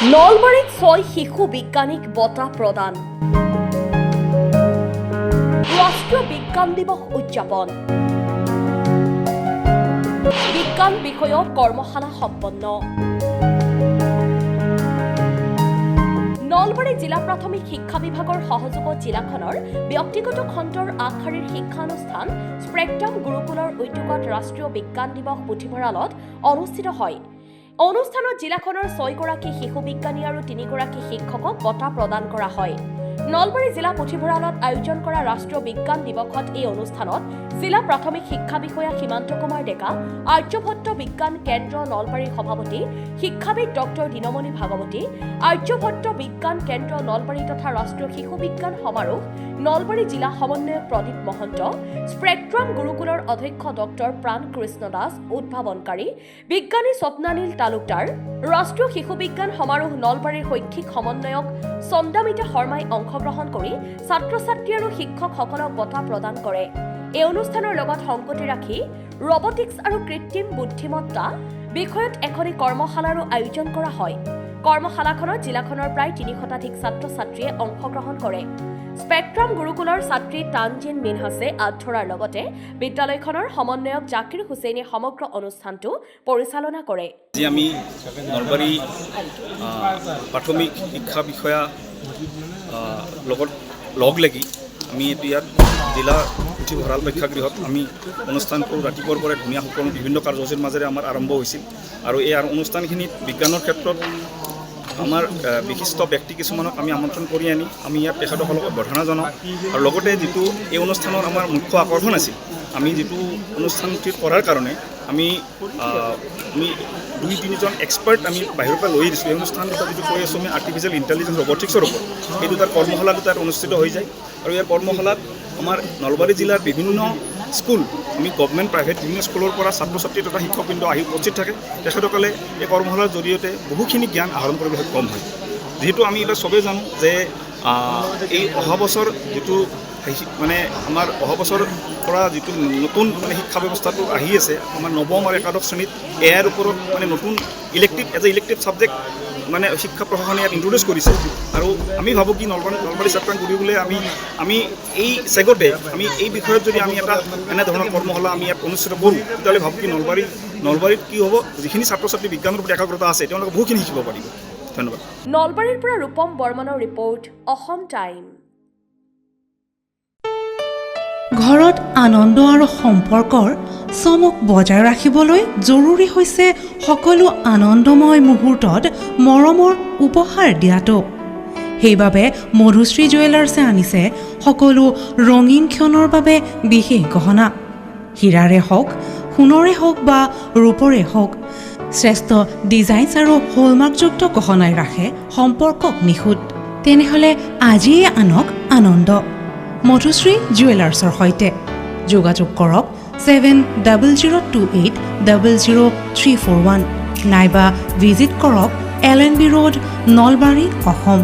নলবাৰীত 6 শিশু বিজ্ঞানীক বঁটা প্ৰদান। ৰাষ্ট্ৰীয় বিজ্ঞান দিৱস উদযাপন। বিজ্ঞান বিষয়ক কৰ্মশালা সম্পন্ন। নলবাৰী জিলা প্ৰাথমিক শিক্ষা বিভাগৰ সহযোগত জিলাখনৰ ব্যক্তিগত খণ্ডৰ আগশাৰীৰ শিক্ষানুষ্ঠান স্প্ৰেক্ট্ৰাম গুৰুকুলৰ উদ্যোগত ৰাষ্ট্ৰীয় বিজ্ঞান দিৱস পুথিভঁৰালত অনুষ্ঠিত হয়। অনুষ্ঠানত জিলাখনৰ 6 গৰাকী শিশু বিজ্ঞানী আৰু 3 গৰাকী শিক্ষকক বঁটা প্ৰদান কৰা হয়। নলবাৰী জিলা পুথিভঁৰালত আয়োজন কৰা ৰাষ্ট্ৰীয় বিজ্ঞান দিৱসত এই অনুষ্ঠানত জিলা প্ৰাথমিক শিক্ষা বিষয়া সীমান্ত কুমাৰ ডেকা, আৰ্যভট্ট বিজ্ঞান কেন্দ্ৰ নলবাৰীৰ সভাপতি শিক্ষাবিদ ডক্টৰ দিনমণি ভাগৱতী, আৰ্যভট্ট বিজ্ঞান কেন্দ্ৰ নলবাৰী তথা ৰাষ্ট্ৰীয় শিশু বিজ্ঞান সমাৰোহ নলবাৰী জিলা সমন্বয়ক প্ৰদীপ মহন্ত, স্প্ৰেক্ট্ৰাম গুৰুকুলৰ অধ্যক্ষ ডক্টৰ প্ৰাণ কৃষ্ণ দাস, উদ্ভাৱনকাৰী বিজ্ঞানী স্বপ্নানীল তালুকদাৰ, ৰাষ্ট্ৰীয় শিশু বিজ্ঞান সমাৰোহ নলবাৰীৰ শৈক্ষিক সমন্বয়ক চন্দামিতা শৰ্মাই অংশগ্ৰহণ কৰি ছাত্ৰ ছাত্ৰী আৰু শিক্ষকসকলক বঁটা প্ৰদান কৰে। এই অনুষ্ঠানৰ লগত সংগতি ৰাখি ৰবটিক্স আৰু কৃত্ৰিম বুদ্ধিমত্তা বিষয়ত এখনি কৰ্মশালাৰো আয়োজন কৰা হয়। কৰ্মশালাখনত জিলাখনৰ প্ৰায় ৩০০তধিক ছাত্ৰ ছাত্ৰীয়ে অংশগ্ৰহণ কৰে। স্পেক্ট্ৰাম গুৰুকুলৰ ছাত্ৰী তানজিন মিনহাছে আধৰাৰ লগতে বিদ্যালয়খনৰ সমন্বয়ক জাকিৰ হুছেইনে সমগ্ৰ অনুষ্ঠানটো পৰিচালনা কৰে। আজি আমি নলবাৰী প্ৰাথমিক শিক্ষা বিষয়া লগত লগ লাগি আমি ইয়াত জিলা পুথিভঁৰাল প্ৰেক্ষাগৃহত আমি অনুষ্ঠান কৰোঁ। ৰাতিপুৱাৰ পৰাই ধুনীয়া সকলো বিভিন্ন কাৰ্যসূচীৰ মাজেৰে আমাৰ আৰম্ভ হৈছিল আৰু এই অনুষ্ঠানখিনিত বিজ্ঞানৰ ক্ষেত্ৰত আমাৰ বিশিষ্ট ব্যক্তি কিছুমানক আমি আমন্ত্ৰণ কৰি আনি আমি ইয়াত তেখেতসকলক অভ্যৰ্থনা জনাওঁ আৰু লগতে যিটো এই অনুষ্ঠানৰ আমাৰ মুখ্য আকৰ্ষণ আছিল, আমি যিটো অনুষ্ঠানটিত কৰাৰ কাৰণে আমি 2-3জন এক্সপাৰ্ট আমি বাহিৰৰ পৰা লৈ দিছোঁ। এই অনুষ্ঠানটো যিটো কৰি আছোঁ আমি আৰ্টিফিচিয়েল ইণ্টেলিজেন্স ৰবটিক্সৰ ওপৰত, এই দুটাৰ কৰ্মশালা দুটাত অনুষ্ঠিত হৈ যায় আৰু ইয়াৰ কৰ্মশালাত আমাৰ নলবাৰী জিলাৰ বিভিন্ন স্কুল, আমি গভৰ্ণমেণ্ট প্ৰাইভেট বিভিন্ন স্কুলৰ পৰা ছাত্ৰ ছাত্ৰী তথা শিক্ষকবৃন্দ আহি উপস্থিত থাকে। তেখেতসকলে এই কৰ্মশালাৰ জৰিয়তে বহুখিনি জ্ঞান আহৰণ কৰিবলৈ সক্ষম হয়। যিহেতু আমি এইবিলাক চবেই জানো যে এই অহা বছৰ যিটো আমাৰ অহা বছৰ পৰা যিটো নতুন শিক্ষা ব্যৱস্থাটো আহি আছে, আমাৰ নৱম আৰু একাদশ শ্ৰেণীত ইয়াৰ ওপৰত নতুন ইলেক্টিভ ছাবজেক্ট শিক্ষা প্ৰশাসনে ইয়াত ইণ্ট্ৰডিউচ কৰিছে আৰু আমি ভাবোঁ কি নলবাৰী ছাত্ৰাং গুৰুকুলে আমি এই চেগতে আমি এই বিষয়ত যদি আমি এটা এনেধৰণৰ কৰ্মশালা আমি ইয়াত অনুষ্ঠিত কৰোঁ, তেতিয়াহ'লে ভাবোঁ কি নলবাৰীত কি হ'ব, যিখিনি ছাত্ৰ ছাত্ৰী বিজ্ঞানৰ প্ৰতি একাগ্ৰতা আছে তেওঁলোকে বহুখিনি শিকিব পাৰিব। ধন্যবাদ। নলবাৰীৰ পৰা ৰূপম বৰ্মনৰ ৰিপৰ্ট, অসম টাইম। ঘৰত আনন্দ আৰু সম্পৰ্কৰ চমক বজাই ৰাখিবলৈ জৰুৰী হৈছে সকলো আনন্দময় মুহূৰ্তত মৰমৰ উপহাৰ দিয়াটো। সেইবাবে মধুশ্ৰী জুৱেলাৰ্ছে আনিছে সকলো ৰঙীন ক্ষণৰ বাবে বিশেষ গহনা। হীৰাৰে হওক, সোণৰে হওক বা ৰূপৰে হওক, শ্ৰেষ্ঠ ডিজাইনছ আৰু হলমাৰ্কযুক্ত গহনাই ৰাখে সম্পৰ্কক নিখুঁত। তেনেহ'লে আজিয়ে আনক আনন্দ মধুশ্ৰী জুৱেলাৰ্ছৰ সৈতে। যোগাযোগ কৰক 7002800341 নাইবা ভিজিট কৰক LNB ৰোড, নলবাৰী, অসম।